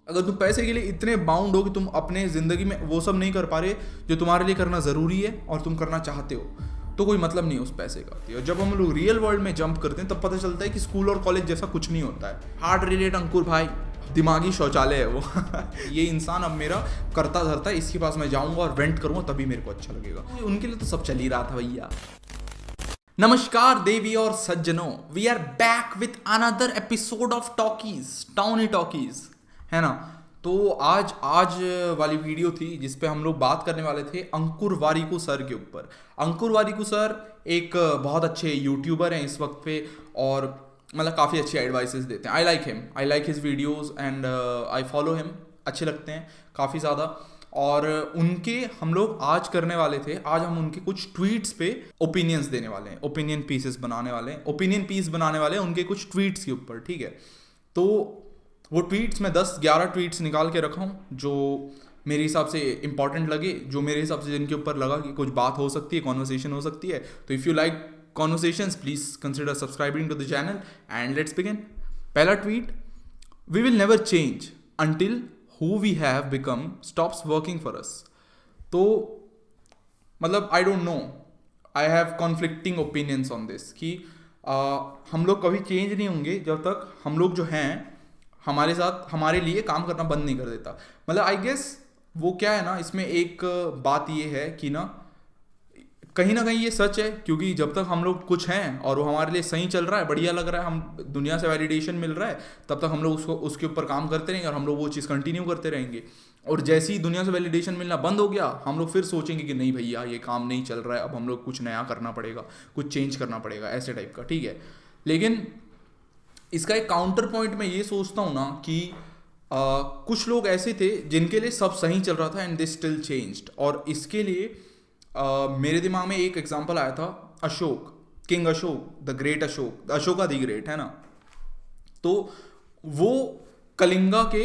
अगर तुम पैसे के लिए इतने बाउंड हो कि तुम अपने ज़िंदगी में वो सब नहीं कर पा रहे जो तुम्हारे लिए करना ज़रूरी है और तुम करना चाहते हो, तो कोई मतलब नहीं है उस पैसे का। और जब हम लोग रियल वर्ल्ड में जंप करते हैं तब पता चलता है कि स्कूल और कॉलेज जैसा कुछ नहीं होता है। हार्ट रिलेट अंकुर भाई, दिमागी शौचालय है वो। ये इंसान अब मेरा करता धरता है, इसके पास मैं जाऊंगा और वेंट करूंगा तभी मेरे को अच्छा लगेगा। उनके लिए तो सब चल ही रहा था भैया। नमस्कार देवी और सज्जनों, we are back with another episode of talkies, townie talkies, है ना। तो आज आज वाली वीडियो थी जिसपे हम लोग बात करने वाले थे अंकुर वारिकू सर के ऊपर। अंकुर वारिकू सर एक बहुत अच्छे यूट्यूबर हैं इस वक्त पे, और मतलब काफ़ी अच्छी एडवाइसेस देते हैं। I like him, I like his videos and I follow him. अच्छे लगते हैं काफ़ी ज़्यादा। और उनके हम लोग आज करने वाले थे, आज हम उनके कुछ ट्वीट्स पे ओपिनियंस देने वाले हैं, ओपिनियन पीसेस बनाने वाले हैं, ओपिनियन पीस बनाने वाले हैं उनके कुछ ट्वीट्स के ऊपर, ठीक है। तो वो ट्वीट्स मैं 10-11 ट्वीट्स निकाल के रखा हूँ जो मेरे हिसाब से इंपॉर्टेंट लगे, जो मेरे हिसाब से जिनके ऊपर लगा कि कुछ बात हो सकती है, कॉन्वर्सेशन हो सकती है। तो if you like conversations, please consider subscribing to the channel and let's begin. पहला tweet, we will never change until who we have become stops working for us. तो मतलब I don't know, I have conflicting opinions on this कि हम लोग कभी change नहीं होंगे जब तक हम लोग जो हैं हमारे साथ हमारे लिए काम करना बंद नहीं कर देता। मतलब आई गेस वो क्या है ना, इसमें एक बात ये है कि ना कहीं ना कहीं ये सच है, क्योंकि जब तक हम लोग कुछ हैं और वो हमारे लिए सही चल रहा है, बढ़िया लग रहा है, हम दुनिया से वैलिडेशन मिल रहा है, तब तक हम लोग उसको उसके ऊपर काम करते रहेंगे और हम लोग वो चीज़ कंटिन्यू करते रहेंगे। और जैसे ही दुनिया से वैलिडेशन मिलना बंद हो गया, हम लोग फिर सोचेंगे कि नहीं भैया ये काम नहीं चल रहा है, अब हम लोग कुछ नया करना पड़ेगा, कुछ चेंज करना पड़ेगा, ऐसे टाइप का, ठीक है। लेकिन इसका एक काउंटर पॉइंट मैं ये सोचता हूँ ना कि कुछ लोग ऐसे थे जिनके लिए सब सही चल रहा था एंड दे स्टिल चेंज्ड। और इसके लिए मेरे दिमाग में एक एग्जांपल आया था, Ashok, king Ashok, the great Ashok, Ashoka the great, है ना। तो वो कलिंगा के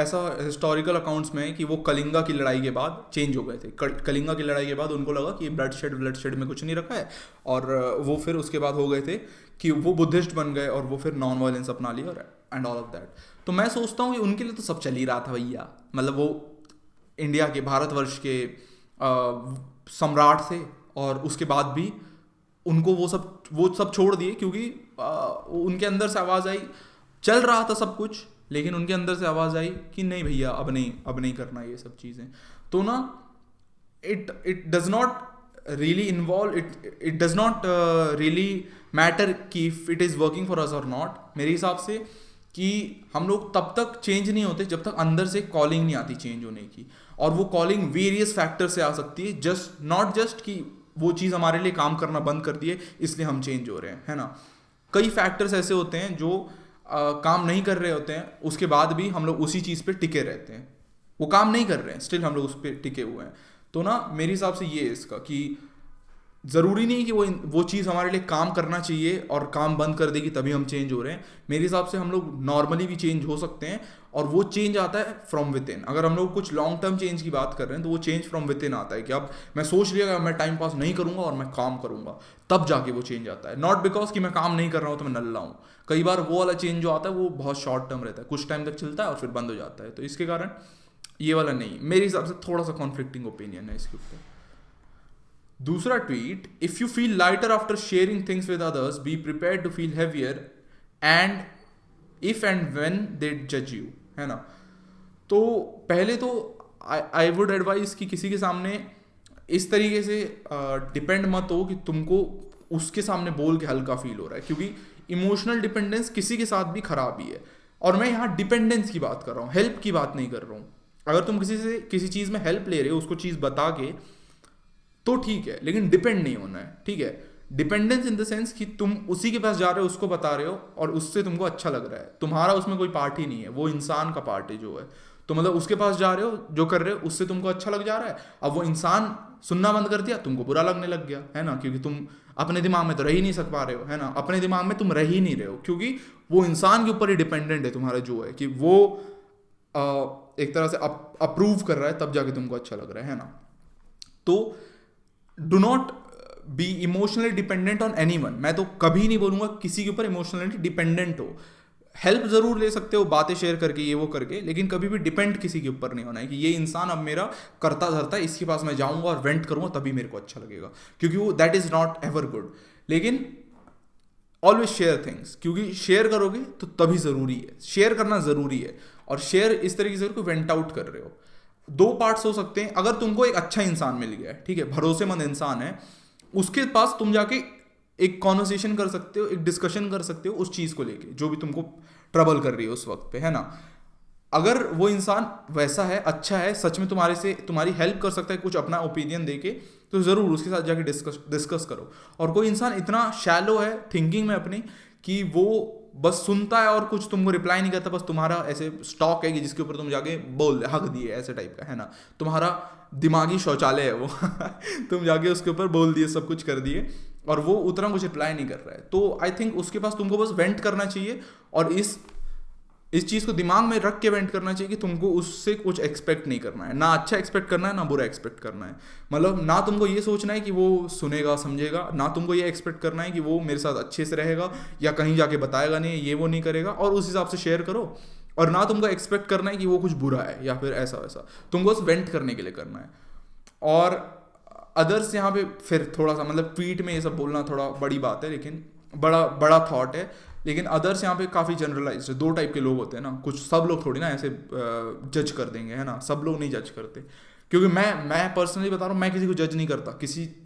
ऐसा हिस्टोरिकल अकाउंट्स में है कि वो कलिंगा की लड़ाई के बाद चेंज हो गए थे। कलिंगा की लड़ाई के बाद उनको लगा कि ब्लड शेड में कुछ नहीं रखा है, और वो फिर उसके बाद हो गए थे कि वो बुद्धिस्ट बन गए और वो फिर नॉन वायलेंस अपना लिया और एंड ऑल ऑफ दैट। तो मैं सोचता हूँ कि उनके लिए तो सब चल ही रहा था भैया। मतलब वो इंडिया के, भारतवर्ष के सम्राट थे, और उसके बाद भी उनको वो सब छोड़ दिए, क्योंकि उनके अंदर से आवाज़ आई, चल रहा था सब कुछ, लेकिन उनके अंदर से आवाज़ आई कि नहीं भैया अब नहीं करना ये सब चीज़ें। तो ना it does not really involve, it does not really matter कि if it is working for us और नॉट। मेरे हिसाब से कि हम लोग तब तक चेंज नहीं होते जब तक अंदर से कॉलिंग नहीं आती चेंज होने की। और वो कॉलिंग वेरियस फैक्टर से आ सकती है, नॉट जस्ट कि वो चीज़ हमारे लिए काम करना बंद कर दिए इसलिए हम चेंज हो रहे हैं, है ना। कई फैक्टर्स ऐसे होते हैं जो काम नहीं कर रहे होते हैं, उसके बाद भी हम लोग उसी चीज़ पे टिके रहते हैं। वो काम नहीं कर रहे हैं, स्टिल हम लोग उस पर टिके हुए हैं। तो ना मेरे हिसाब से ये है इसका कि ज़रूरी नहीं कि वो चीज़ हमारे लिए काम करना चाहिए और काम बंद कर देगी तभी हम चेंज हो रहे हैं। मेरे हिसाब से हम लोग नॉर्मली भी चेंज हो सकते हैं, और वो चेंज आता है फ्रॉम विद इन। अगर हम लोग कुछ लॉन्ग टर्म चेंज की बात कर रहे हैं तो वो चेंज फ्रॉम विद इन आता है कि अब मैं सोच लिया मैं टाइम पास नहीं करूंगा और मैं काम करूंगा, तब जाके वो चेंज आता है। नॉट बिकॉज कि मैं काम नहीं कर रहा हूँ तो मैं नल्ला हूँ। कई बार वो वाला चेंज जो आता है वो बहुत शॉर्ट टर्म रहता है, कुछ टाइम तक चलता है और फिर बंद हो जाता है। तो इसके कारण ये वाला नहीं, मेरे हिसाब से थोड़ा सा कॉन्फ्लिक्टिंग ओपिनियन है इसके ऊपर। दूसरा tweet, if you feel lighter after sharing things with others, be prepare to feel heavier and if and when they जज यू, है ना। तो पहले तो आई वुड एडवाइज कि किसी के सामने इस तरीके से डिपेंड मत हो कि तुमको उसके सामने बोल के हल्का फील हो रहा है, क्योंकि इमोशनल डिपेंडेंस किसी के साथ भी खराब ही है। और मैं यहाँ डिपेंडेंस की बात कर रहा हूँ, हेल्प की बात नहीं कर रहा हूँ। अगर तुम किसी से किसी चीज़ में हेल्प ले रहे हो, उसको चीज़ बता के, तो ठीक है, लेकिन डिपेंड नहीं होना है, ठीक है। डिपेंडेंस इन द सेंस कि तुम उसी के पास जा रहे हो, उसको बता रहे हो और उससे तुमको अच्छा लग रहा है, तुम्हारा उसमें कोई पार्ट ही नहीं है, वो इंसान का पार्ट है जो है। तो मतलब उसके पास जा रहे हो, जो कर रहे हो उससे तुमको अच्छा लग जा रहा है। अब वो इंसान सुनना बंद कर दिया, तुमको बुरा लगने लग गया, है ना, क्योंकि तुम अपने दिमाग में तो रह ही नहीं सक पा रहे हो, है ना। अपने दिमाग में तुम रह ही नहीं रहे हो, क्योंकि वो इंसान के ऊपर ही डिपेंडेंट है तुम्हारा जो है, कि वो एक तरह से अप्रूव कर रहा है, तब जाके तुमको अच्छा लग रहा है ना। तो do not be emotionally dependent on any one. मैं तो कभी नहीं बोलूँगा किसी के ऊपर इमोशनली डिपेंडेंट हो। हेल्प ज़रूर ले सकते हो बातें शेयर करके, ये वो करके, लेकिन कभी भी डिपेंड किसी के ऊपर नहीं होना है कि ये इंसान अब मेरा करता धरता है, इसके पास मैं जाऊंगा और वेंट करूंगा तभी मेरे को अच्छा लगेगा, क्योंकि वो that is not ever good. लेकिन ऑलवेज शेयर थिंग्स, क्योंकि शेयर करोगे तो तभी ज़रूरी है, शेयर करना ज़रूरी है। और शेयर इस तरीके से करो, वेंट आउट कर रहे हो। दो पार्ट्स हो सकते हैं। अगर तुमको एक अच्छा इंसान मिल गया है, ठीक है, भरोसेमंद इंसान है, उसके पास तुम जाके एक कॉन्वर्सेशन कर सकते हो, एक डिस्कशन कर सकते हो उस चीज़ को लेके जो भी तुमको ट्रबल कर रही है उस वक्त पे, है ना। अगर वो इंसान वैसा है, अच्छा है, सच में तुम्हारे से तुम्हारी हेल्प कर सकता है कुछ अपना ओपिनियन देके, तो ज़रूर उसके साथ जाके डिस्कस करो। और कोई इंसान इतना शैलो है थिंकिंग में अपनी कि वो बस सुनता है और कुछ तुमको रिप्लाई नहीं करता, बस तुम्हारा ऐसे स्टॉक है कि जिसके ऊपर तुम जाके बोल हक दिए, ऐसे टाइप का, है ना, तुम्हारा दिमागी शौचालय है वो तुम जाके उसके ऊपर बोल दिए, सब कुछ कर दिए, और वो उतना कुछ रिप्लाई नहीं कर रहा है, तो आई थिंक उसके पास तुमको बस वेंट करना चाहिए। और इस चीज़ को दिमाग में रख के वेंट करना चाहिए कि तुमको उससे कुछ एक्सपेक्ट नहीं करना है, ना अच्छा एक्सपेक्ट करना है ना बुरा एक्सपेक्ट करना है। मतलब ना तुमको ये सोचना है कि वो सुनेगा समझेगा, ना तुमको ये एक्सपेक्ट करना है कि वो मेरे साथ अच्छे से रहेगा या कहीं जाके बताएगा नहीं, ये वो नहीं करेगा, और उस हिसाब से शेयर करो। और ना तुमको एक्सपेक्ट करना है कि वो कुछ बुरा है या फिर ऐसा वैसा, तुमको बस वेंट करने के लिए करना है। और अदर्स यहाँ पे फिर थोड़ा सा, मतलब ट्वीट में ये सब बोलना थोड़ा बड़ी बात है, लेकिन बड़ा बड़ा थॉट है, लेकिन अदर्स यहाँ पे काफ़ी जनरलाइज है। दो टाइप के लोग होते हैं ना, कुछ सब लोग थोड़ी ना ऐसे जज कर देंगे, है ना, सब लोग नहीं जज करते। क्योंकि मैं पर्सनली बता रहा हूँ, मैं किसी को जज नहीं करता।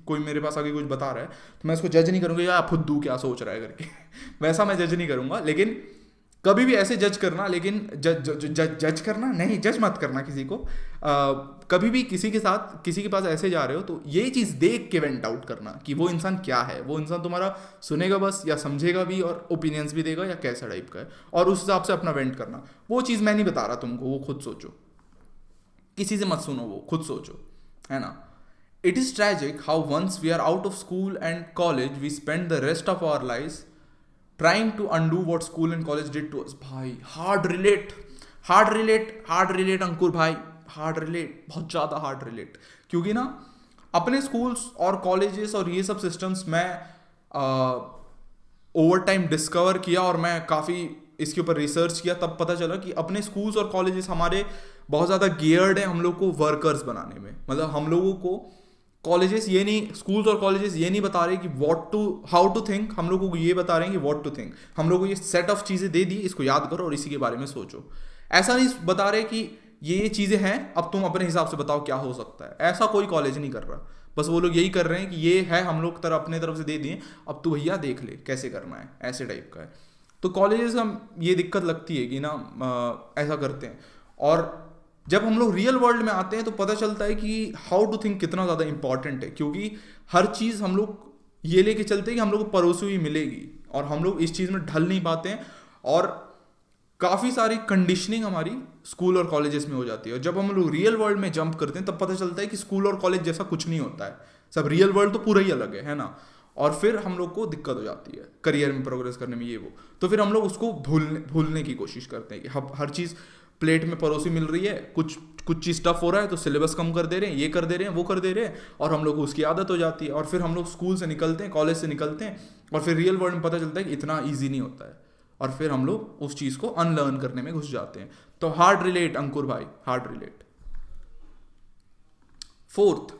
कोई मेरे पास आगे कुछ बता रहा है तो मैं उसको जज नहीं करूँगा यार फुद्दू क्या सोच रहा है करके वैसा मैं जज नहीं करूँगा। लेकिन कभी भी ऐसे जज करना, लेकिन जज करना नहीं, जज मत करना किसी को। कभी भी किसी के साथ किसी के पास ऐसे जा रहे हो तो ये चीज़ देख के वेंट आउट करना कि वो इंसान क्या है, वो इंसान तुम्हारा सुनेगा बस या समझेगा भी और ओपिनियंस भी देगा या कैसा टाइप का है, और उस हिसाब से अपना वेंट करना। वो चीज़ मैं नहीं बता रहा तुमको, वो खुद सोचो, किसी से मत सुनो, वो खुद सोचो, है ना। It is tragic how once we are out of school and college we spend the rest of our life trying to undo what school and college did to us। भाई हार्ड रिलेट अंकुर भाई, hard relate, बहुत ज़्यादा hard relate. क्योंकि ना अपने schools और colleges और ये सब सिस्टम्स मैं ओवर टाइम डिस्कवर किया, और मैं काफ़ी इसके ऊपर रिसर्च किया, तब पता चला कि अपने स्कूल्स और कॉलेजेस हमारे बहुत ज़्यादा गियर्ड है हम लोग को वर्कर्स बनाने में। मतलब हम लोगों को कॉलेजेस ये नहीं, स्कूल्स और कॉलेजेस ये नहीं बता रहे कि हाउ टू थिंक, हम लोगों को ये बता रहे हैं कि व्हाट टू थिंक। हम लोगों को ये सेट ऑफ चीज़ें दे दी, इसको याद करो और इसी के बारे में सोचो। ऐसा नहीं बता रहे कि ये चीज़ें हैं, अब तुम अपने हिसाब से बताओ क्या हो सकता है। ऐसा कोई कॉलेज नहीं कर रहा, बस वो लोग यही कर रहे हैं कि ये है, हम लोग अपने तरफ से दे दिए, अब तू भैया देख ले कैसे करना है, ऐसे टाइप का है। तो कॉलेजेस का ये दिक्कत लगती है कि ना ऐसा करते हैं। और जब हम लोग रियल वर्ल्ड में आते हैं तो पता चलता है कि हाउ टू थिंक कितना ज़्यादा इंपॉर्टेंट है। क्योंकि हर चीज़ हम लोग ये लेके चलते हैं कि हम लोग को परोसी हुई मिलेगी, और हम लोग इस चीज़ में ढल नहीं पाते हैं, और काफ़ी सारी कंडीशनिंग हमारी स्कूल और कॉलेजेस में हो जाती है। और जब हम लोग रियल वर्ल्ड में जंप करते हैं तब पता चलता है कि स्कूल और कॉलेज जैसा कुछ नहीं होता है, सब रियल वर्ल्ड तो पूरा ही अलग है ना। और फिर हम लोग को दिक्कत हो जाती है करियर में प्रोग्रेस करने में, ये वो। तो फिर हम लोग उसको भूलने की कोशिश करते हैं कि हर चीज़ प्लेट में परोसी मिल रही है, कुछ चीज़ टफ हो रहा है तो सिलेबस कम कर दे रहे हैं, ये कर दे रहे हैं, वो कर दे रहे हैं, और हम लोग को उसकी आदत हो जाती है। और फिर हम लोग स्कूल से निकलते हैं, कॉलेज से निकलते हैं, और फिर रियल वर्ल्ड में पता चलता है कि इतना ईजी नहीं होता है, और फिर हम लोग उस चीज़ को अनलर्न करने में घुस जाते हैं। तो हार्ड रिलेट अंकुर भाई, hard relate. Fourth,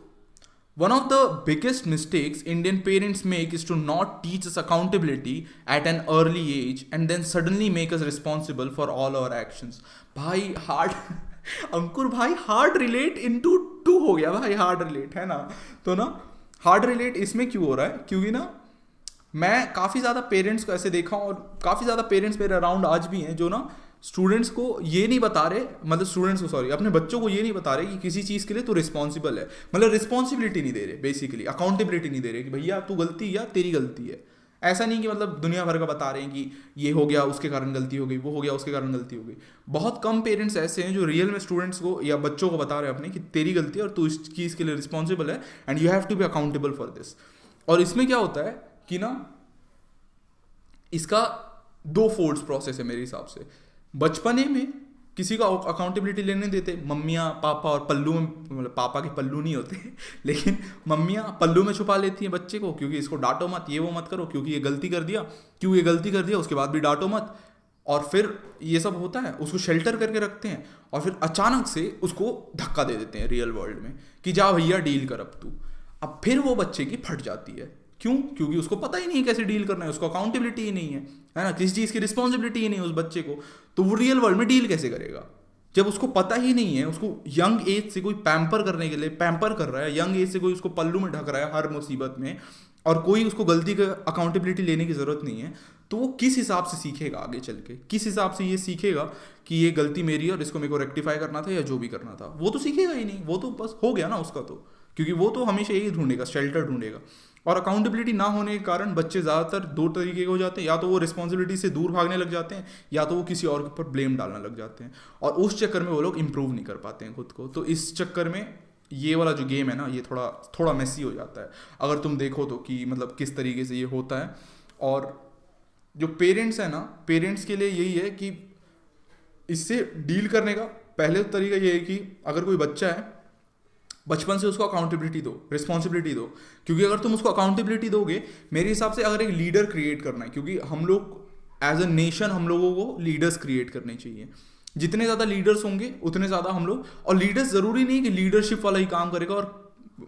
one of the biggest mistakes Indian parents make is to not teach us accountability at an early age and then suddenly make us responsible for all our actions। भाई hard अंकुर भाई, hard relate into 2 हो गया भाई, hard relate, है ना। तो ना hard relate इसमें क्यों हो रहा है, क्योंकि ना मैं काफ़ी ज़्यादा पेरेंट्स को ऐसे देखा हूँ, और काफ़ी ज़्यादा पेरेंट्स मेरे अराउंड आज भी हैं जो ना स्टूडेंट्स को ये नहीं बता रहे, मतलब स्टूडेंट्स को सॉरी अपने बच्चों को ये नहीं बता रहे कि किसी चीज़ के लिए तू रिस्पॉन्सिबल है। मतलब रिस्पॉन्सिबिलिटी नहीं दे रहे, बेसिकली अकाउंटेबिलिटी नहीं दे रहे कि भैया तू गलती या तेरी गलती है। ऐसा नहीं कि मतलब दुनिया भर का बता रहे हैं कि ये हो गया उसके कारण गलती हो गई, वो हो गया उसके कारण गलती हो गई। बहुत कम पेरेंट्स ऐसे हैं जो रियल में स्टूडेंट्स को या बच्चों को बता रहे हैं अपने कि तेरी गलती है और तू इस चीज़ के लिए रिस्पॉन्सिबल है, and you have to be accountable for this. और इसमें क्या होता है कि ना इसका 2 फोल्ड्स प्रोसेस है मेरे हिसाब से। बचपने में किसी को अकाउंटेबिलिटी लेने देते, मम्मियाँ पापा, और पल्लू में, मतलब पापा के पल्लू नहीं होते लेकिन मम्मियाँ पल्लू में छुपा लेती हैं बच्चे को, क्योंकि इसको डांटो मत, ये वो मत करो, क्योंकि ये गलती कर दिया, उसके बाद भी डांटो मत। और फिर ये सब होता है, उसको शेल्टर करके रखते हैं और फिर अचानक से उसको धक्का दे देते हैं रियल वर्ल्ड में कि जा भैया डील कर अब तू। अब फिर वो बच्चे की फट जाती है। क्यों? क्योंकि उसको पता ही नहीं है कैसे डील करना है, उसको अकाउंटेबिलिटी ही नहीं है ना, किसी चीज़ की रिस्पॉन्सिबिलिटी ही नहीं है उस बच्चे को, तो वो रियल वर्ल्ड में डील कैसे करेगा जब उसको पता ही नहीं है। उसको यंग एज से कोई पैम्पर करने के लिए पैम्पर कर रहा है, यंग एज से कोई उसको पल्लू में ढक रहा है हर मुसीबत में, और कोई उसको गलती का अकाउंटेबिलिटी लेने की ज़रूरत नहीं है, तो वो किस हिसाब से सीखेगा आगे चल के? किस हिसाब से ये सीखेगा कि ये गलती मेरी है और इसको मेरे को रेक्टिफाई करना था या जो भी करना था? वो तो सीखेगा ही नहीं, वो तो बस हो गया ना उसका तो, क्योंकि वो तो हमेशा यही ढूंढेगा, शेल्टर ढूंढेगा। और अकाउंटेबिलिटी ना होने के कारण बच्चे ज़्यादातर दो तरीके के हो जाते हैं, या तो वो रिस्पॉन्सिबिलिटी से दूर भागने लग जाते हैं या तो वो किसी और के ऊपर ब्लेम डालने लग जाते हैं, और उस चक्कर में वो लोग इंप्रूव नहीं कर पाते हैं खुद को। तो इस चक्कर में ये वाला जो गेम है ना, ये थोड़ा मेसी हो जाता है अगर तुम देखो तो, कि मतलब किस तरीके से ये होता है। और जो पेरेंट्स है ना, पेरेंट्स के लिए यही है कि इससे डील करने का पहले तरीका ये है कि अगर कोई बच्चा है, बचपन से उसको अकाउंटेबिलिटी दो, रिस्पॉन्सिबिलिटी दो, क्योंकि अगर तुम उसको अकाउंटेबिलिटी दोगे, मेरे हिसाब से अगर एक लीडर क्रिएट करना है, क्योंकि हम लोग एज अ नेशन हम लोगों को लीडर्स क्रिएट करने चाहिए। जितने ज़्यादा लीडर्स होंगे उतने ज़्यादा हम लोग, और लीडर्स ज़रूरी नहीं कि लीडरशिप वाला ही काम करेगा और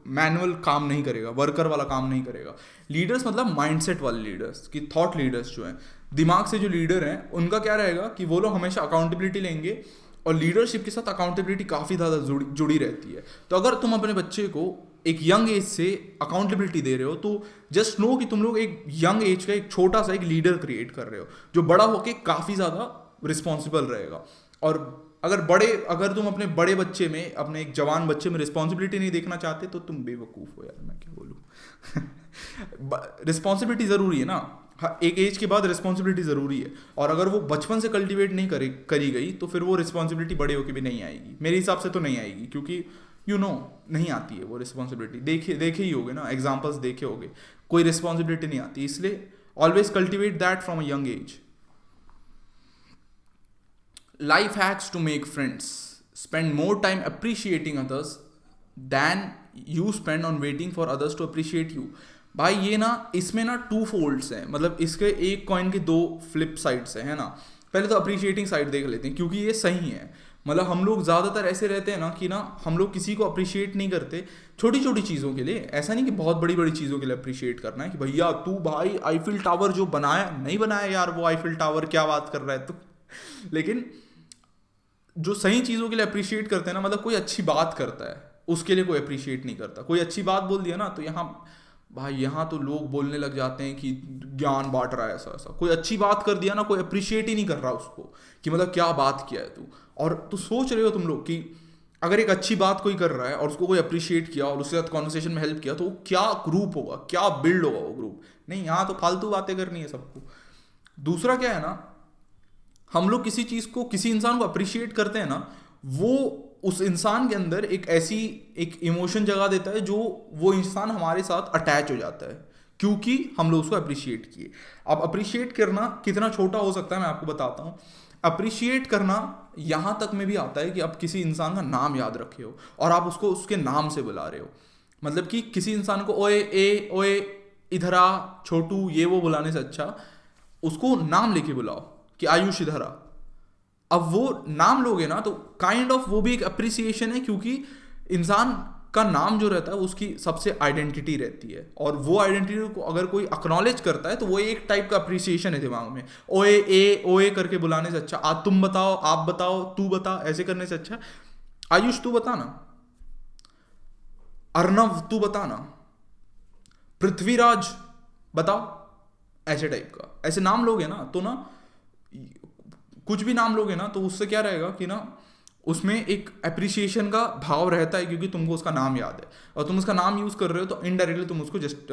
मैनुअल काम नहीं करेगा, वर्कर वाला काम नहीं करेगा। लीडर्स मतलब माइंडसेट वाले लीडर्स, की थॉट लीडर्स जो हैं, दिमाग से जो लीडर हैं, उनका क्या रहेगा कि वो लोग हमेशा अकाउंटेबिलिटी लेंगे, और लीडरशिप के साथ अकाउंटेबिलिटी काफ़ी ज़्यादा जुड़ी रहती है। तो अगर तुम अपने बच्चे को एक यंग एज से अकाउंटेबिलिटी दे रहे हो, तो जस्ट नो कि तुम लोग एक यंग एज का एक छोटा सा एक लीडर क्रिएट कर रहे हो, जो बड़ा होके काफ़ी ज़्यादा रिस्पॉन्सिबल रहेगा। और अगर तुम अपने बड़े बच्चे में, अपने एक जवान बच्चे में रिस्पॉन्सिबिलिटी नहीं देखना चाहते, तो तुम बेवकूफ़ हो यार, मैं क्या बोलूँ। रिस्पॉन्सिबिलिटी ज़रूरी है ना, एक एज के बाद रिस्पॉन्सिबिलिटी ज़रूरी है, और अगर वो बचपन से कल्टीवेट नहीं करी गई तो फिर वो रिस्पॉन्सिबिलिटी बड़े होकर भी नहीं आएगी। मेरे हिसाब से तो नहीं आएगी, क्योंकि नहीं आती है वो रिस्पॉन्सिबिलिटी। देखे ही होगे ना, एग्जाम्पल्स देखे होगे, कोई रिस्पॉन्सिबिलिटी नहीं आती। इसलिए always cultivate that from a young age. Life hacks to make friends. Spend more time appreciating others than you spend on waiting for others to appreciate you. भाई ये ना, इसमें ना टू फोल्ड्स हैं, मतलब इसके एक कॉइन के दो फ्लिप साइड्स हैं, है ना। पहले तो अप्रिशिएटिंग साइड देख लेते हैं, क्योंकि ये सही है। मतलब हम लोग ज़्यादातर ऐसे रहते हैं ना कि ना, हम लोग किसी को अप्रिशिएट नहीं करते छोटी छोटी चीज़ों के लिए। ऐसा नहीं कि बहुत बड़ी बड़ी चीज़ों के लिए अप्रिशिएट करना है कि भैया तू भाई आईफिल टावर जो बनाया, नहीं बनाया यार वो आईफिल टावर, क्या बात कर रहा है तू। लेकिन जो सही चीज़ों के लिए अप्रिशिएट करते हैं ना, मतलब कोई अच्छी बात करता है उसके लिए कोई अप्रिशिएट नहीं करता। कोई अच्छी बात बोल दिया ना, तो यहाँ तो लोग बोलने लग जाते हैं कि ज्ञान बांट रहा है, ऐसा। कोई अच्छी बात कर दिया ना, कोई अप्रिशिएट ही नहीं कर रहा उसको, कि मतलब क्या बात किया है तू। और तो सोच रहे हो तुम लोग कि अगर एक अच्छी बात कोई कर रहा है और उसको कोई अप्रिशिएट किया और उसके साथ कॉन्वर्सेशन में हेल्प किया, तो वो क्या ग्रुप होगा, क्या बिल्ड होगा वो ग्रुप। नहीं, यहाँ तो फालतू बातें करनी है सबको। दूसरा क्या है ना, हम लोग किसी चीज़ को, किसी इंसान को अप्रिशिएट करते हैं ना, वो उस इंसान के अंदर एक इमोशन जगा देता है, जो वो इंसान हमारे साथ अटैच हो जाता है, क्योंकि हम लोग उसको अप्रिशिएट किए। अब अप्रिशिएट करना कितना छोटा हो सकता है मैं आपको बताता हूँ। अप्रिशिएट करना यहाँ तक में भी आता है कि आप किसी इंसान का नाम याद रखे हो और आप उसको उसके नाम से बुला रहे हो। मतलब कि किसी इंसान को ओए इधर आ छोटू, ये वो बुलाने से अच्छा उसको नाम लेके बुलाओ कि आयुष इधर आ। अब वो नाम लोगे ना, तो काइंड ऑफ वो भी एक अप्रिसिएशन है, क्योंकि इंसान का नाम जो रहता है उसकी सबसे आइडेंटिटी रहती है, और वो आइडेंटिटी को अगर कोई एक्नॉलेज करता है तो वो एक टाइप का अप्रिसिएशन है दिमाग में। ओए करके बुलाने से अच्छा आज तुम बताओ, आप बताओ, तू बता, ऐसे करने से अच्छा आयुष तू बता ना, अर्नव तू बता ना, पृथ्वीराज बताओ, ऐसे टाइप का। ऐसे नाम लोगे ना, तो ना कुछ भी नाम लोगे ना, तो उससे क्या रहेगा कि ना उसमें एक अप्रिसिएशन का भाव रहता है, क्योंकि तुमको उसका नाम याद है और तुम उसका नाम यूज कर रहे हो, तो इनडायरेक्टली तुम उसको जस्ट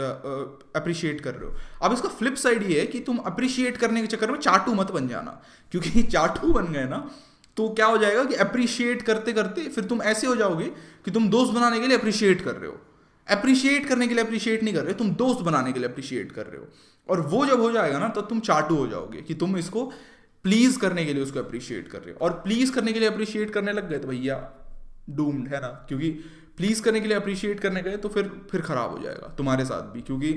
अप्रिशिएट कर रहे हो। अब इसका फ्लिप साइड ये है कि तुम अप्रिशिएट करने के चक्कर में चाटू मत बन जाना, क्योंकि चाटू बन गए ना तो क्या हो जाएगा कि अप्रिशिएट करते करते फिर तुम ऐसे हो जाओगे कि तुम दोस्त बनाने के लिए अप्रिशिएट कर रहे हो, अप्रिशिएट करने के लिए अप्रिशिएट नहीं कर रहे हो, तुम दोस्त बनाने के लिए अप्रिशिएट कर रहे हो। और वो जब हो जाएगा ना, तो तुम चाटू हो जाओगे कि तुम इसको प्लीज करने के लिए उसको अप्रिशिएट कर रहे हो, और प्लीज करने के लिए अप्रिशिएट करने लग गए तो भैया डूम्ड है ना, क्योंकि प्लीज करने के लिए अप्रिशिएट करने गए तो फिर खराब हो जाएगा तुम्हारे साथ भी, क्योंकि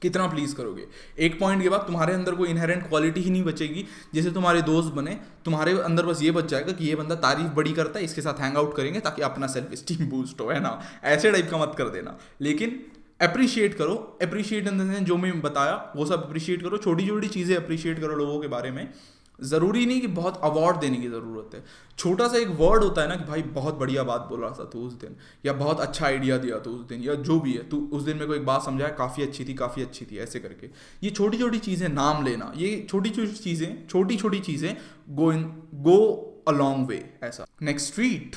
कितना प्लीज करोगे? एक पॉइंट के बाद तुम्हारे अंदर कोई इनहेरेंट क्वालिटी ही नहीं बचेगी। जैसे तुम्हारे दोस्त बने, तुम्हारे अंदर बस ये बच जाएगा कि ये बंदा तारीफ बड़ी करता है, इसके साथ हैंग आउट करेंगे ताकि अपना सेल्फ स्टीम बूस्ट हो, है ना? ऐसे टाइप का मत कर देना। लेकिन अप्रिशिएट करो, अप्रिशिएट इन द सेंस जो मैं बताया वो सब अप्रिशिएट करो, छोटी छोटी चीज़ें अप्रिशिएट करो लोगों के बारे में। ज़रूरी नहीं कि बहुत अवार्ड देने की ज़रूरत है। छोटा सा एक वर्ड होता है ना कि भाई बहुत बढ़िया बात बोला था तू उस दिन, या बहुत अच्छा आइडिया दिया तू उस दिन, या जो भी है, तू उस दिन मेरे को एक बात समझाया, काफ़ी अच्छी थी, काफ़ी अच्छी थी, ऐसे करके। ये छोटी छोटी चीज़ें, नाम लेना, ये छोटी छोटी चीज़ें गो अ लॉन्ग वे, ऐसा। Next tweet,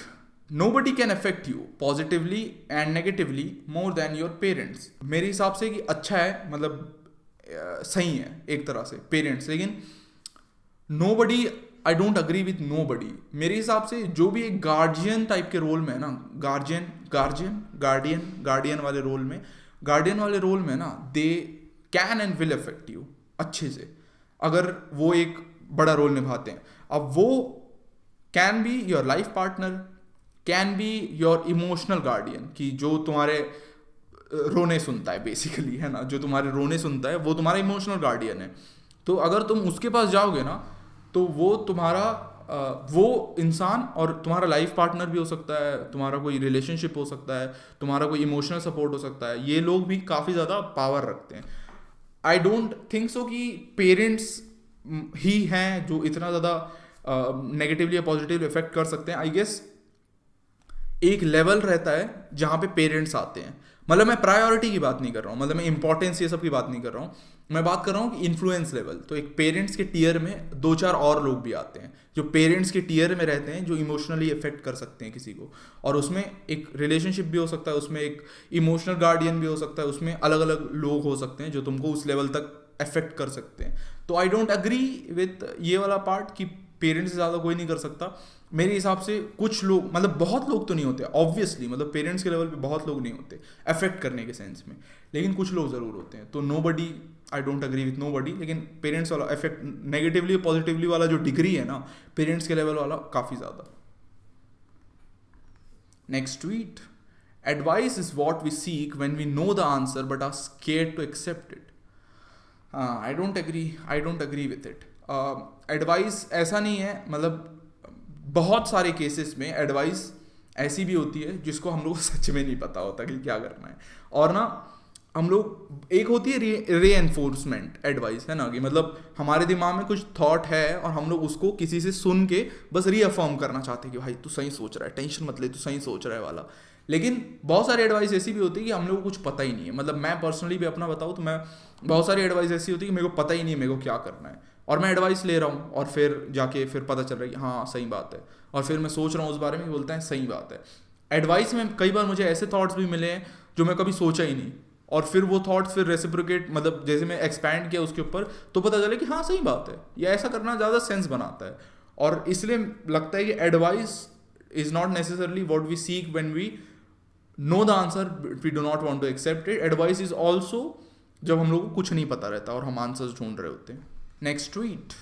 nobody can affect you positively and negatively more than your parents। मेरे हिसाब से कि अच्छा है, मतलब सही है एक तरह से पेरेंट्स, लेकिन nobody, I don't agree with nobody। मेरे हिसाब से जो भी एक गार्जियन टाइप के रोल में है ना, गार्डियन वाले रोल में ना, they can and will affect you अच्छे से, अगर वो एक बड़ा रोल निभाते हैं। अब वो can be your life partner, can be your emotional guardian, कि जो तुम्हारे रोने सुनता है बेसिकली, है ना, जो तुम्हारे रोने सुनता है वो तुम्हारा इमोशनल गार्डियन है। तो अगर तुम उसके पास जाओगे ना, तो वो तुम्हारा वो इंसान और तुम्हारा लाइफ पार्टनर भी हो सकता है, तुम्हारा कोई रिलेशनशिप हो सकता है, तुम्हारा कोई इमोशनल सपोर्ट हो सकता है, ये लोग भी काफ़ी ज़्यादा पावर रखते हैं। आई डोंट थिंक सो कि पेरेंट्स ही हैं जो इतना ज़्यादा नेगेटिवली या पॉजिटिवली इफेक्ट कर सकते हैं। आई गेस एक लेवल रहता है जहाँ पे पेरेंट्स आते हैं, मतलब मैं प्रायोरिटी की बात नहीं कर रहा हूँ, मतलब मैं इंपॉर्टेंस ये सब की बात नहीं कर रहा हूँ, मैं बात कर रहा हूँ कि इन्फ्लुएंस लेवल। तो एक पेरेंट्स के टियर में 2-4 और लोग भी आते हैं जो पेरेंट्स के टियर में रहते हैं, जो इमोशनली इफेक्ट कर सकते हैं किसी को, और उसमें एक रिलेशनशिप भी हो सकता है, उसमें एक इमोशनल गार्डियन भी हो सकता है, उसमें अलग अलग लोग हो सकते हैं जो तुमको उस लेवल तक अफेक्ट कर सकते हैं। तो आई डोंट अग्री विथ ये वाला पार्ट कि पेरेंट्स से ज़्यादा कोई नहीं कर सकता। मेरे हिसाब से कुछ लोग, मतलब बहुत लोग तो नहीं होते ऑब्वियसली, मतलब पेरेंट्स के लेवल पे बहुत लोग नहीं होते अफेक्ट करने के सेंस में, लेकिन कुछ लोग ज़रूर होते हैं। तो nobody, I don't agree with nobody, लेकिन पेरेंट्स वाला इफेक्ट नेगेटिवली पॉजिटिवली वाला जो डिग्री है ना पेरेंट्स के लेवल वाला, काफ़ी ज़्यादा। Next tweet, advice is what we seek when we know the answer but are scared to accept it. I don't agree with it. Advice ऐसा नहीं है, मतलब बहुत सारे केसेस में एडवाइस ऐसी भी होती है जिसको हम लोग को सच में नहीं पता होता कि क्या करना है, और ना हम लोग, एक होती है री एनफोर्समेंट एडवाइस, है ना, कि मतलब हमारे दिमाग में कुछ थॉट है और हम लोग उसको किसी से सुन के बस रीअफर्म करना चाहते हैं कि भाई तू सही सोच रहा है, टेंशन मत ले, तू सही सोच रहा है वाला। लेकिन बहुत सारी एडवाइस ऐसी भी होती है कि हम लोग को कुछ पता ही नहीं है। मतलब मैं पर्सनली भी अपना बताऊँ तो मैं, बहुत सारी एडवाइस ऐसी होती है कि मेरे को पता ही नहीं है मेरे को क्या करना है, और मैं एडवाइस ले रहा हूँ और फिर जाके फिर पता चल रहा है कि हाँ सही बात है, और फिर मैं सोच रहा हूँ उस बारे में, बोलता है सही बात है। एडवाइस में कई बार मुझे ऐसे थॉट्स भी मिले हैं जो मैं कभी सोचा ही नहीं, और फिर वो थॉट्स फिर रेसिप्रोकेट, मतलब जैसे मैं एक्सपैंड किया उसके ऊपर तो पता चला कि हाँ सही बात है, या ऐसा करना ज़्यादा सेंस बनाता है। और इसलिए लगता है कि advice is not necessarily what we seek when we know the answer, we do not want to accept it. Advice is also जब हम लोग को कुछ नहीं पता रहता और हम आंसर्स ढूंढ रहे होते हैं। Next tweet,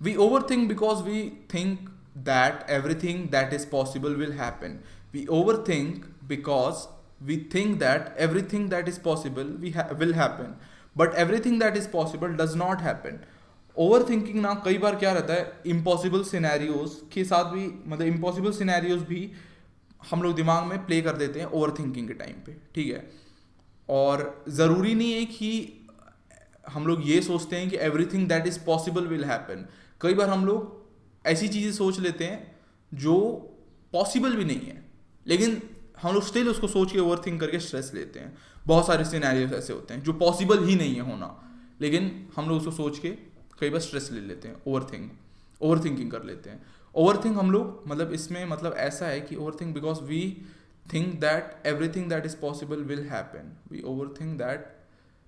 we overthink because we think that everything that is possible will happen। we overthink because we think that everything that is possible will happen, but everything that is possible does not happen। Overthinking ना कई बार क्या रहता है, impossible scenarios के साथ भी, मतलब impossible scenarios भी हम लोग दिमाग में प्ले कर देते हैं ओवरथिंकिंग के टाइम पे, ठीक है। और ज़रूरी नहीं है कि हम लोग ये सोचते हैं कि everything that is possible will happen. कई बार हम लोग ऐसी चीज़ें सोच लेते हैं जो पॉसिबल भी नहीं है, लेकिन हम लोग स्टिल उसको सोच के ओवरथिंक करके स्ट्रेस लेते हैं। बहुत सारे सिनेरियोस ऐसे होते हैं जो पॉसिबल ही नहीं है होना, लेकिन हम लोग उसको सोच के कई बार स्ट्रेस ले लेते हैं, ओवरथिंकिंग कर लेते हैं। ओवरथिंक हम लोग, मतलब इसमें मतलब ऐसा है कि overthink because we think that everything that is possible will happen. We overthink that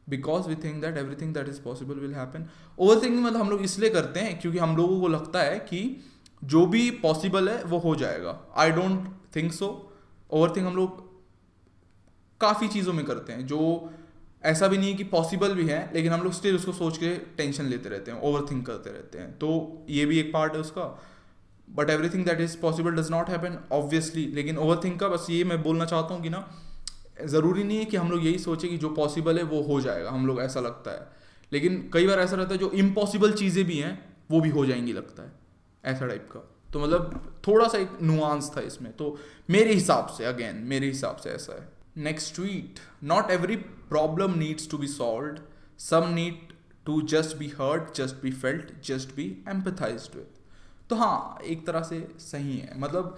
because we think that everything that is possible will happen. Overthinking मतलब हम लोग इसलिए करते हैं क्योंकि हम लोगों को लगता है कि जो भी पॉसिबल है वो हो जाएगा। I don't think so. Overthink हम लोग काफ़ी चीज़ों में करते हैं जो ऐसा भी नहीं है कि पॉसिबल भी है, लेकिन हम लोग स्टिल उसको सोच के टेंशन लेते रहते हैं, ओवरथिंक करते रहते हैं। तो ये भी एक पार्ट है उसका। But everything that is possible does not happen obviously. लेकिन ओवरथिंक का बस ये मैं बोलना चाहता हूँ कि ना, ज़रूरी नहीं है कि हम लोग यही सोचें कि जो पॉसिबल है वो हो जाएगा, हम लोग ऐसा लगता है, लेकिन कई बार ऐसा रहता है जो इम्पॉसिबल चीज़ें भी हैं वो भी हो जाएंगी लगता है, ऐसा टाइप का। तो मतलब थोड़ा सा एक नुआंस था इसमें, तो मेरे हिसाब से, अगेन मेरे हिसाब से ऐसा है। Next tweet, not every problem needs to be solved, some need to just be heard, just be felt, just be empathised with. तो हाँ, एक तरह से सही है, मतलब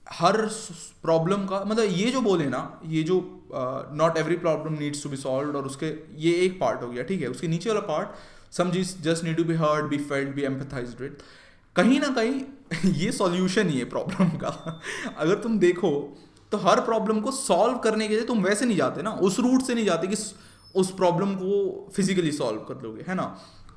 हर प्रॉब्लम का मतलब ये जो बोले ना, ये जो not every problem needs to be solved, और उसके ये एक पार्ट हो गया, ठीक है। उसके नीचे वाला part some just need to be heard, be felt, be empathised with, कहीं ना कहीं ये सॉल्यूशन ही है प्रॉब्लम का। अगर तुम देखो तो हर प्रॉब्लम को सॉल्व करने के लिए तुम वैसे नहीं जाते ना, उस रूट से नहीं जाते कि उस प्रॉब्लम को फिजिकली सॉल्व कर लोगे, है ना।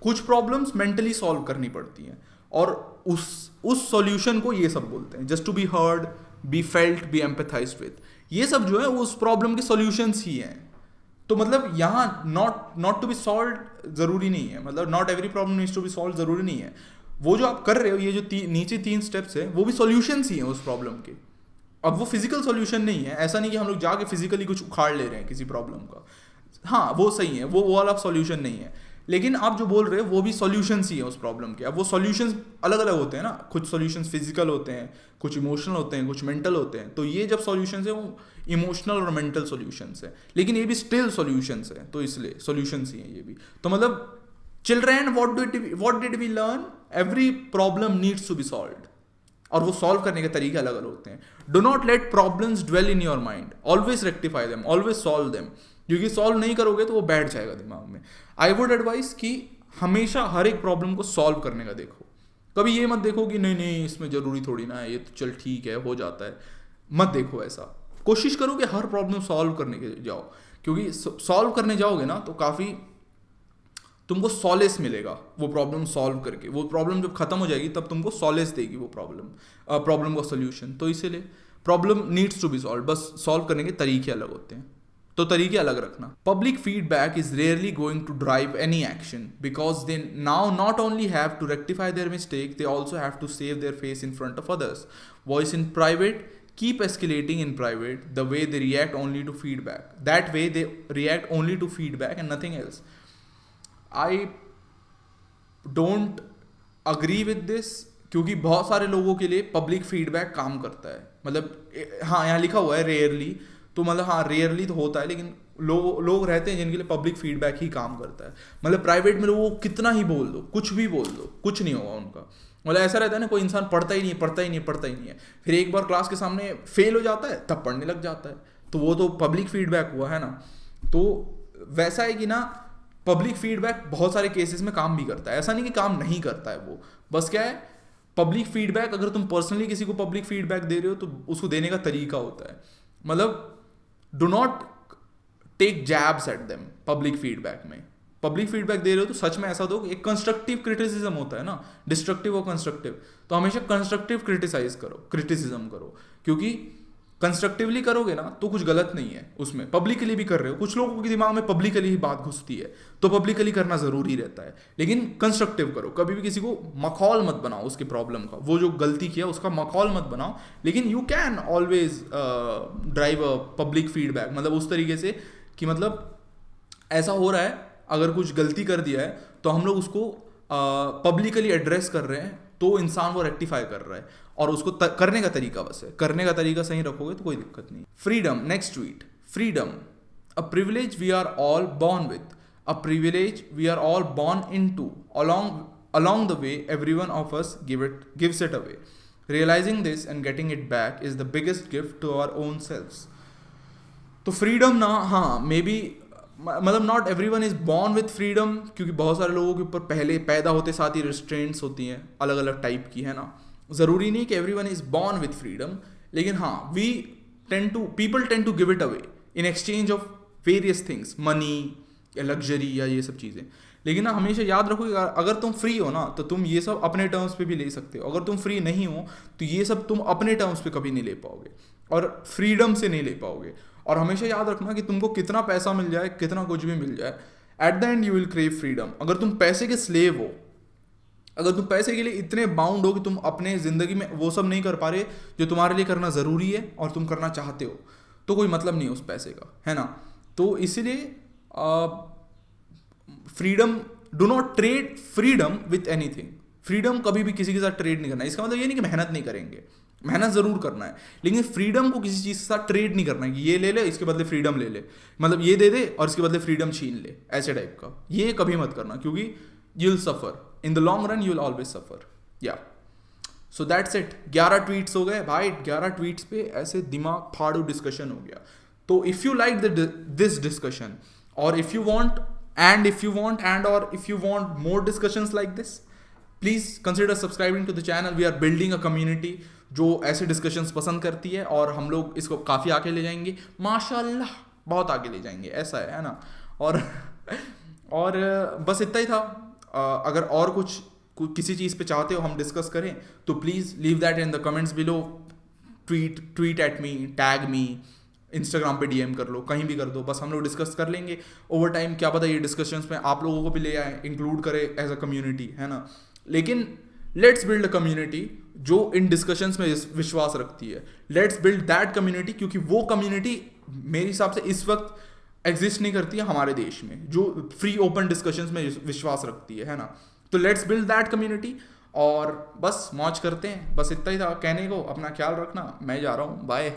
कुछ प्रॉब्लम्स मेंटली सॉल्व करनी पड़ती हैं, और उस सॉल्यूशन को ये सब बोलते हैं, just to be heard, be felt, be empathised with. ये सब जो है उस प्रॉब्लम के सॉल्यूशंस ही हैं। तो मतलब यहाँ नॉट टू बी सॉल्व जरूरी नहीं है, मतलब not every problem needs to be solve जरूरी नहीं है। वो जो आप कर रहे हो, ये जो नीचे 3 स्टेप्स है, वो भी सॉल्यूशंस ही हैं उस प्रॉब्लम के। अब वो फिजिकल सॉल्यूशन नहीं है, ऐसा नहीं कि हम लोग जाके फिजिकली कुछ उखाड़ ले रहे हैं किसी प्रॉब्लम का, हाँ वो सही है, वो वाला सॉल्यूशन नहीं है, लेकिन आप जो बोल रहे हो वो भी सॉल्यूशंस ही है उस प्रॉब्लम के। अब वो सॉल्यूशंस अलग अलग होते हैं ना, कुछ सॉल्यूशंस फिजिकल होते हैं, कुछ इमोशनल होते हैं, कुछ मेंटल होते हैं। तो ये जब सॉल्यूशंस है वो इमोशनल और मेंटल सॉल्यूशंस है, लेकिन ये भी स्टिल सॉल्यूशंस है, तो इसलिए सॉल्यूशंस ही है ये भी। तो मतलब children, what did we learn, every problem needs to be solved, और वो सॉल्व करने के तरीके अलग अलग होते हैं। Do not let problems dwell in your mind, always rectify them, always solve them, क्योंकि सॉल्व नहीं करोगे तो वो बैठ जाएगा दिमाग में। आई वुड एडवाइस कि हमेशा हर एक प्रॉब्लम को सॉल्व करने का देखो, कभी ये मत देखो कि नहीं नहीं इसमें जरूरी थोड़ी ना है, ये तो चल ठीक है हो जाता है, मत देखो ऐसा। कोशिश करो कि हर प्रॉब्लम सॉल्व करने के जाओ, क्योंकि सॉल्व करने जाओगे ना तो काफ़ी तुमको सॉलेस मिलेगा वो प्रॉब्लम सॉल्व करके। वो प्रॉब्लम जब खत्म हो जाएगी तब तुमको सॉलेस देगी वो प्रॉब्लम का सोल्यूशन। तो इसीलिए problem needs to be solve, बस सॉल्व करने के तरीके अलग होते हैं, तो तरीके अलग रखना। Public feedback is rarely going to drive any action, because they now not only have to rectify their mistake, they also have to save their face in front of others. Voice in private, keep escalating in private, the way they react only to feedback, that way they react only to feedback and nothing else. I don't agree with this, क्योंकि बहुत सारे लोगों के लिए public feedback काम करता है। मतलब हाँ यहाँ लिखा हुआ है रेयरली, तो मतलब हाँ रेयरली तो होता है, लेकिन लोग रहते हैं जिनके लिए पब्लिक फीडबैक ही काम करता है। मतलब प्राइवेट में लोगों को कितना ही बोल दो, कुछ भी बोल दो, कुछ नहीं होगा उनका। मतलब ऐसा रहता है ना, कोई इंसान पढ़ता ही नहीं है, फिर एक बार क्लास के सामने फेल हो जाता है तब पढ़ने लग जाता है, तो वो तो पब्लिक फीडबैक हुआ है ना। तो वैसा है कि ना पब्लिक फीडबैक बहुत सारे केसेस में काम भी करता है, ऐसा नहीं कि काम नहीं करता है वो। बस क्या है, पब्लिक फीडबैक अगर तुम पर्सनली किसी को पब्लिक फीडबैक दे रहे हो तो उसको देने का तरीका होता है। मतलब do not take jabs at them. Public feedback में पब्लिक फीडबैक दे रहे हो तो सच में ऐसा दो, एक कंस्ट्रक्टिव क्रिटिसिज्म होता है ना, डिस्ट्रक्टिव और कंस्ट्रक्टिव, तो हमेशा कंस्ट्रक्टिव क्रिटिसिज्म करो, क्योंकि कंस्ट्रक्टिवली करोगे ना तो कुछ गलत नहीं है उसमें। पब्लिकली भी कर रहे हो, कुछ लोगों के दिमाग में पब्लिकली ही बात घुसती है, तो पब्लिकली करना जरूरी रहता है, लेकिन कंस्ट्रक्टिव करो। कभी भी किसी को मखौल मत बनाओ उसके प्रॉब्लम का, वो जो गलती किया उसका मखौल मत बनाओ, लेकिन you can always drive a public feedback, मतलब उस तरीके से कि मतलब ऐसा हो रहा है, अगर कुछ गलती कर दिया है तो हम लोग उसको पब्लिकली एड्रेस कर रहे हैं, तो इंसान वो रेक्टिफाई कर रहा है, और उसको करने का तरीका बस है, करने का तरीका सही रखोगे तो कोई दिक्कत नहीं। Freedom, next tweet, freedom a privilege we are all born with, a privilege we are all born into, along the way everyone of us gives it away. Realizing this and getting it back is the biggest gift to our own selves. तो freedom ना, हाँ may be, मतलब not everyone is born with freedom, क्योंकि बहुत सारे लोगों के ऊपर पहले पैदा होते साथ ही रिस्ट्रेंट्स होती हैं अलग अलग टाइप की, है ना। ज़रूरी नहीं कि everyone is born with freedom, लेकिन हाँ people tend to give it away in exchange of various things, money या लग्जरी या ये सब चीज़ें। लेकिन ना हमेशा याद रखो कि अगर तुम फ्री हो ना तो तुम ये सब अपने टर्म्स पे भी ले सकते हो, अगर तुम फ्री नहीं हो तो ये सब तुम अपने टर्म्स पे कभी नहीं ले पाओगे और फ्रीडम से नहीं ले पाओगे। और हमेशा याद रखना कि तुमको कितना पैसा मिल जाए, कितना कुछ भी मिल जाए, at the end you will crave freedom. अगर तुम पैसे के स्लेव हो, अगर तुम पैसे के लिए इतने बाउंड हो कि तुम अपने ज़िंदगी में वो सब नहीं कर पा रहे जो तुम्हारे लिए करना ज़रूरी है और तुम करना चाहते हो, तो कोई मतलब नहीं है उस पैसे का, है ना। तो इसीलिए freedom, do not trade freedom with anything. Freedom कभी भी किसी के साथ ट्रेड नहीं करना है। इसका मतलब ये नहीं कि मेहनत नहीं करेंगे, मेहनत जरूर करना है, लेकिन फ्रीडम को किसी चीज के साथ ट्रेड नहीं करना है कि ये ले ले इसके बदले फ्रीडम ले ले, मतलब ये दे दे और इसके बदले फ्रीडम छीन ले, ऐसे टाइप का ये कभी मत करना, क्योंकि you will suffer in the long run, you will always suffer. या सो दैट्स इट। 11 ट्वीट्स हो गए भाई, 11 ट्वीट्स पे ऐसे दिमाग फाड़ू डिस्कशन हो गया। तो if you like this discussion, और इफ यू वांट और if you want more discussions like this, please consider subscribing to the channel. We are building a community जो ऐसे डिस्कशंस पसंद करती है, और हम लोग इसको काफ़ी आगे ले जाएंगे, माशाल्लाह बहुत आगे ले जाएंगे, ऐसा है ना। और बस इतना ही था। अगर और कुछ किसी चीज़ पे चाहते हो हम डिस्कस करें तो please leave that in the comments below. Tweet at me, tag me, Instagram पे डीएम कर लो, कहीं भी कर दो, बस हम लोग डिस्कस कर लेंगे ओवर टाइम। क्या पता ये डिस्कशंस में आप लोगों को भी ले आए, इंक्लूड करें एज अ कम्युनिटी, है ना। लेकिन लेट्स बिल्ड अ कम्युनिटी जो इन डिस्कशंस में विश्वास रखती है। लेट्स बिल्ड दैट कम्युनिटी, क्योंकि वो कम्युनिटी मेरे हिसाब से इस वक्त एग्जिस्ट नहीं करती है हमारे देश में, जो फ्री ओपन डिस्कशंस में विश्वास रखती है ना। तो लेट्स बिल्ड दैट कम्युनिटी, और बस मौज करते हैं। बस इतना ही था कहने को। अपना ख्याल रखना, मैं जा रहा हूँ, बाय।